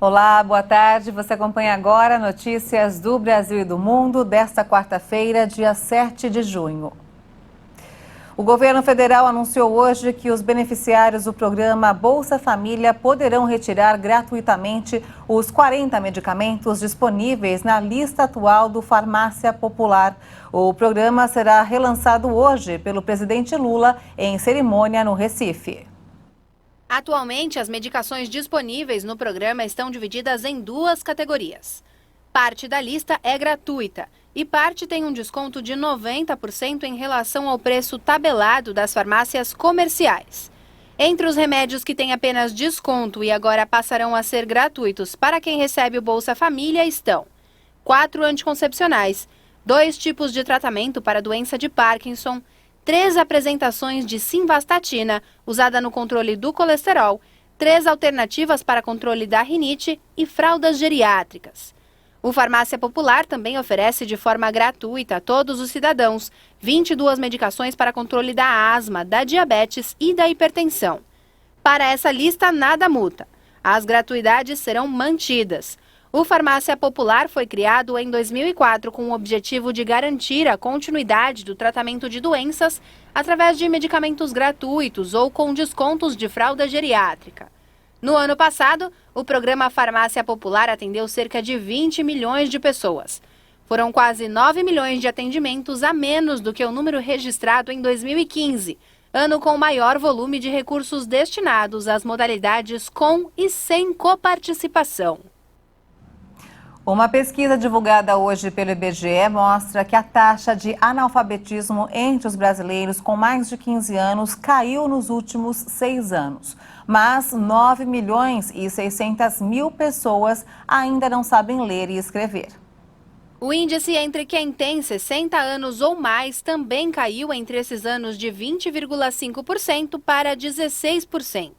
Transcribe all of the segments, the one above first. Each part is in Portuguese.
Olá, boa tarde. Você acompanha agora notícias do Brasil e do mundo desta quarta-feira, dia 7 de junho. O governo federal anunciou hoje que os beneficiários do programa Bolsa Família poderão retirar gratuitamente os 40 medicamentos disponíveis na lista atual do Farmácia Popular. O programa será relançado hoje pelo presidente Lula em cerimônia no Recife. Atualmente, as medicações disponíveis no programa estão divididas em duas categorias. Parte da lista é gratuita e parte tem um desconto de 90% em relação ao preço tabelado das farmácias comerciais. Entre os remédios que têm apenas desconto e agora passarão a ser gratuitos para quem recebe o Bolsa Família estão 4 anticoncepcionais, 2 tipos de tratamento para a doença de Parkinson, 3 apresentações de simvastatina, usada no controle do colesterol, 3 alternativas para controle da rinite e fraldas geriátricas. O Farmácia Popular também oferece de forma gratuita a todos os cidadãos 22 medicações para controle da asma, da diabetes e da hipertensão. Para essa lista, nada muda. As gratuidades serão mantidas. O Farmácia Popular foi criado em 2004 com o objetivo de garantir a continuidade do tratamento de doenças através de medicamentos gratuitos ou com descontos de fralda geriátrica. No ano passado, o programa Farmácia Popular atendeu cerca de 20 milhões de pessoas. Foram quase 9 milhões de atendimentos a menos do que o número registrado em 2015, ano com maior volume de recursos destinados às modalidades com e sem coparticipação. Uma pesquisa divulgada hoje pelo IBGE mostra que a taxa de analfabetismo entre os brasileiros com mais de 15 anos caiu nos últimos 6 anos. Mas 9 milhões e 600 mil pessoas ainda não sabem ler e escrever. O índice entre quem tem 60 anos ou mais também caiu entre esses anos de 20,5% para 16%.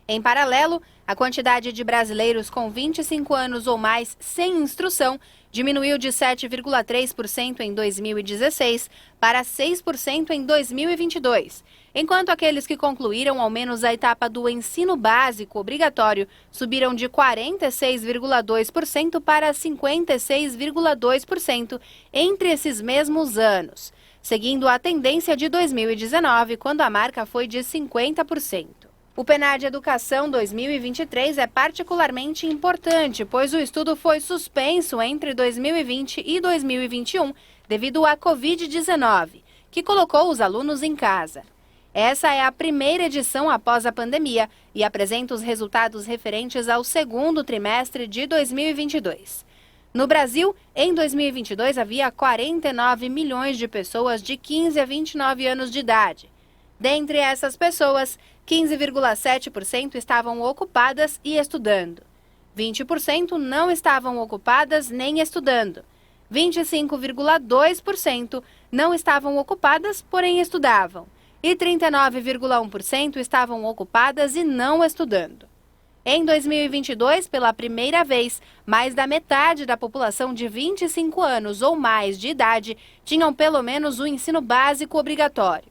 Em paralelo, a quantidade de brasileiros com 25 anos ou mais sem instrução diminuiu de 7,3% em 2016 para 6% em 2022, enquanto aqueles que concluíram ao menos a etapa do ensino básico obrigatório subiram de 46,2% para 56,2% entre esses mesmos anos, seguindo a tendência de 2019, quando a marca foi de 50%. O PNAD Educação 2023 é particularmente importante, pois o estudo foi suspenso entre 2020 e 2021 devido à Covid-19, que colocou os alunos em casa. Essa é a primeira edição após a pandemia e apresenta os resultados referentes ao segundo trimestre de 2022. No Brasil, em 2022, havia 49 milhões de pessoas de 15 a 29 anos de idade. Dentre essas pessoas, 15,7% estavam ocupadas e estudando. 20% não estavam ocupadas nem estudando. 25,2% não estavam ocupadas, porém estudavam. E 39,1% estavam ocupadas e não estudando. Em 2022, pela primeira vez, mais da metade da população de 25 anos ou mais de idade tinham pelo menos o ensino básico obrigatório.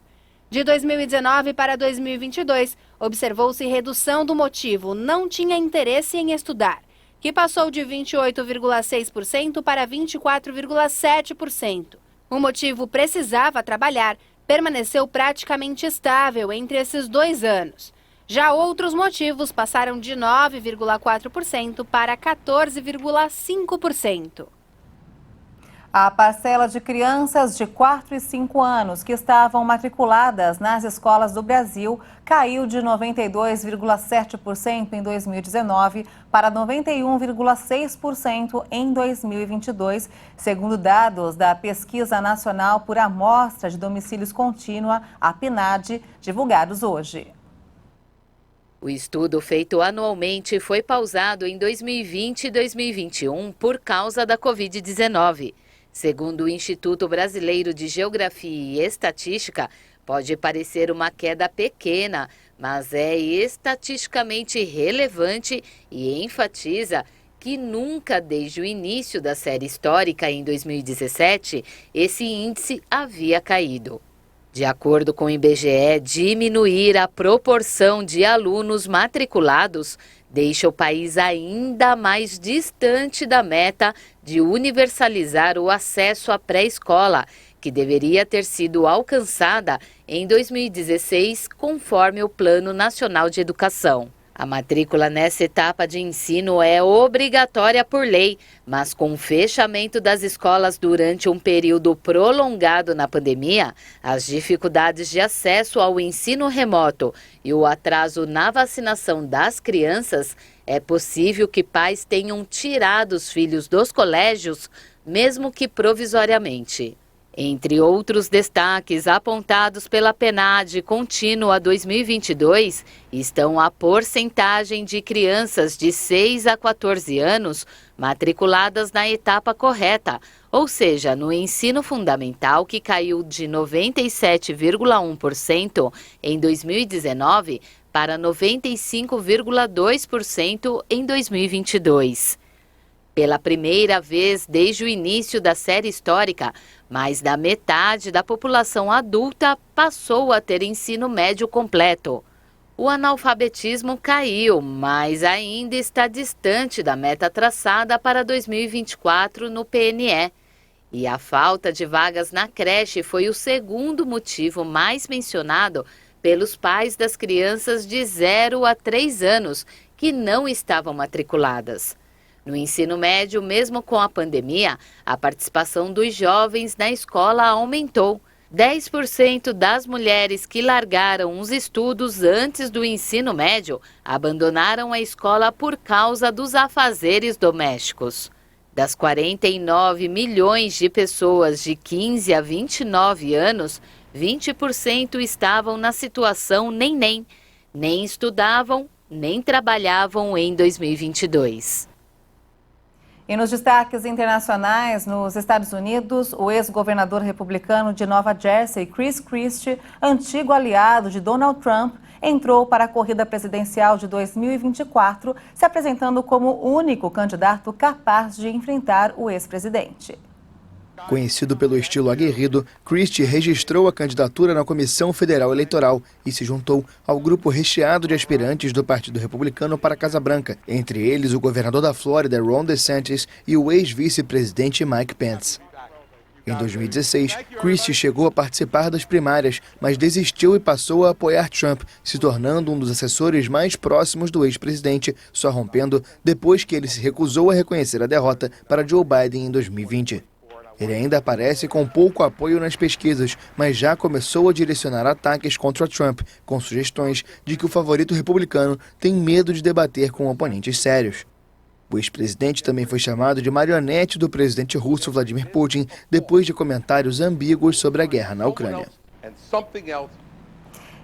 De 2019 para 2022, observou-se redução do motivo não tinha interesse em estudar, que passou de 28,6% para 24,7%. O motivo precisava trabalhar permaneceu praticamente estável entre esses 2 anos. Já outros motivos passaram de 9,4% para 14,5%. A parcela de crianças de 4 e 5 anos que estavam matriculadas nas escolas do Brasil caiu de 92,7% em 2019 para 91,6% em 2022, segundo dados da Pesquisa Nacional por Amostra de Domicílios Contínua, a PNAD, divulgados hoje. O estudo feito anualmente foi pausado em 2020 e 2021 por causa da Covid-19. Segundo o Instituto Brasileiro de Geografia e Estatística, pode parecer uma queda pequena, mas é estatisticamente relevante e enfatiza que nunca desde o início da série histórica em 2017, esse índice havia caído. De acordo com o IBGE, diminuir a proporção de alunos matriculados deixa o país ainda mais distante da meta de universalizar o acesso à pré-escola, que deveria ter sido alcançada em 2016, conforme o Plano Nacional de Educação. A matrícula nessa etapa de ensino é obrigatória por lei, mas com o fechamento das escolas durante um período prolongado na pandemia, as dificuldades de acesso ao ensino remoto e o atraso na vacinação das crianças, é possível que pais tenham tirado os filhos dos colégios, mesmo que provisoriamente. Entre outros destaques apontados pela PNAD Contínua 2022, estão a porcentagem de crianças de 6 a 14 anos matriculadas na etapa correta, ou seja, no ensino fundamental, que caiu de 97,1% em 2019 para 95,2% em 2022. Pela primeira vez desde o início da série histórica, mais da metade da população adulta passou a ter ensino médio completo. O analfabetismo caiu, mas ainda está distante da meta traçada para 2024 no PNE. E a falta de vagas na creche foi o segundo motivo mais mencionado pelos pais das crianças de 0 a 3 anos que não estavam matriculadas. No ensino médio, mesmo com a pandemia, a participação dos jovens na escola aumentou. 10% das mulheres que largaram os estudos antes do ensino médio abandonaram a escola por causa dos afazeres domésticos. Das 49 milhões de pessoas de 15 a 29 anos, 20% estavam na situação nem estudavam, nem trabalhavam em 2022. E nos destaques internacionais, nos Estados Unidos, o ex-governador republicano de Nova Jersey, Chris Christie, antigo aliado de Donald Trump, entrou para a corrida presidencial de 2024, se apresentando como o único candidato capaz de enfrentar o ex-presidente. Conhecido pelo estilo aguerrido, Christie registrou a candidatura na Comissão Federal Eleitoral e se juntou ao grupo recheado de aspirantes do Partido Republicano para a Casa Branca, entre eles o governador da Flórida, Ron DeSantis, e o ex-vice-presidente Mike Pence. Em 2016, Christie chegou a participar das primárias, mas desistiu e passou a apoiar Trump, se tornando um dos assessores mais próximos do ex-presidente, só rompendo depois que ele se recusou a reconhecer a derrota para Joe Biden em 2020. Ele ainda aparece com pouco apoio nas pesquisas, mas já começou a direcionar ataques contra Trump, com sugestões de que o favorito republicano tem medo de debater com oponentes sérios. O ex-presidente também foi chamado de marionete do presidente russo Vladimir Putin, depois de comentários ambíguos sobre a guerra na Ucrânia.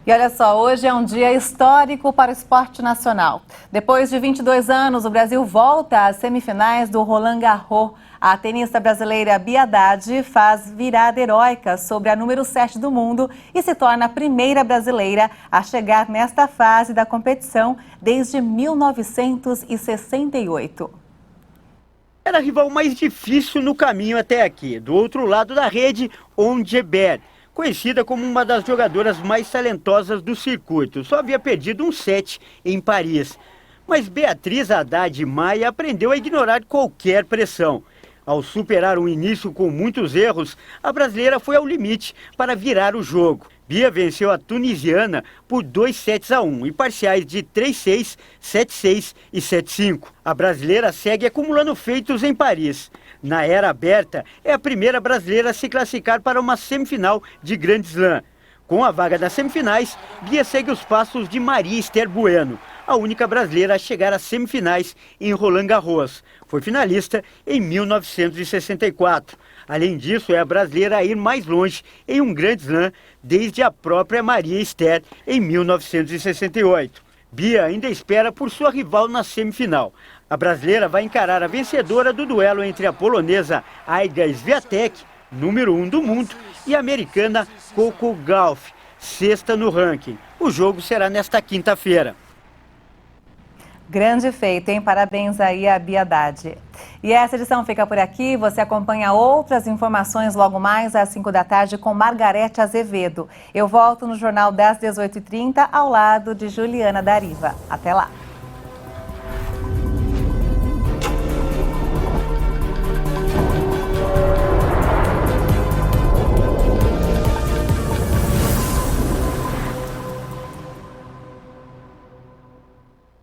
E olha só, hoje é um dia histórico para o esporte nacional. Depois de 22 anos, o Brasil volta às semifinais do Roland Garros. A tenista brasileira Bia Haddad faz virada heróica sobre a número 7 do mundo e se torna a primeira brasileira a chegar nesta fase da competição desde 1968. Era a rival mais difícil no caminho até aqui. Do outro lado da rede, Ons Jabeur, conhecida como uma das jogadoras mais talentosas do circuito. Só havia perdido um set em Paris. Mas Beatriz Haddad Maia aprendeu a ignorar qualquer pressão. Ao superar um início com muitos erros, a brasileira foi ao limite para virar o jogo. Bia venceu a tunisiana por 2-1 e parciais de 3-6, 7-6 e 7-5. A brasileira segue acumulando feitos em Paris. Na era aberta, é a primeira brasileira a se classificar para uma semifinal de Grand Slam. Com a vaga das semifinais, Bia segue os passos de Maria Esther Bueno, a única brasileira a chegar às semifinais em Roland Garros. Foi finalista em 1964. Além disso, é a brasileira a ir mais longe em um Grand Slam desde a própria Maria Esther em 1968. Bia ainda espera por sua rival na semifinal. A brasileira vai encarar a vencedora do duelo entre a polonesa Iga Swiatek, número 1 do mundo, e a americana Coco Gauff, sexta no ranking. O jogo será nesta quinta-feira. Grande feito, hein? Parabéns aí a Bia Haddad. E essa edição fica por aqui. Você acompanha outras informações logo mais às 5 da tarde com Margarete Azevedo. Eu volto no Jornal das 18h30 ao lado de Juliana Dariva. Até lá.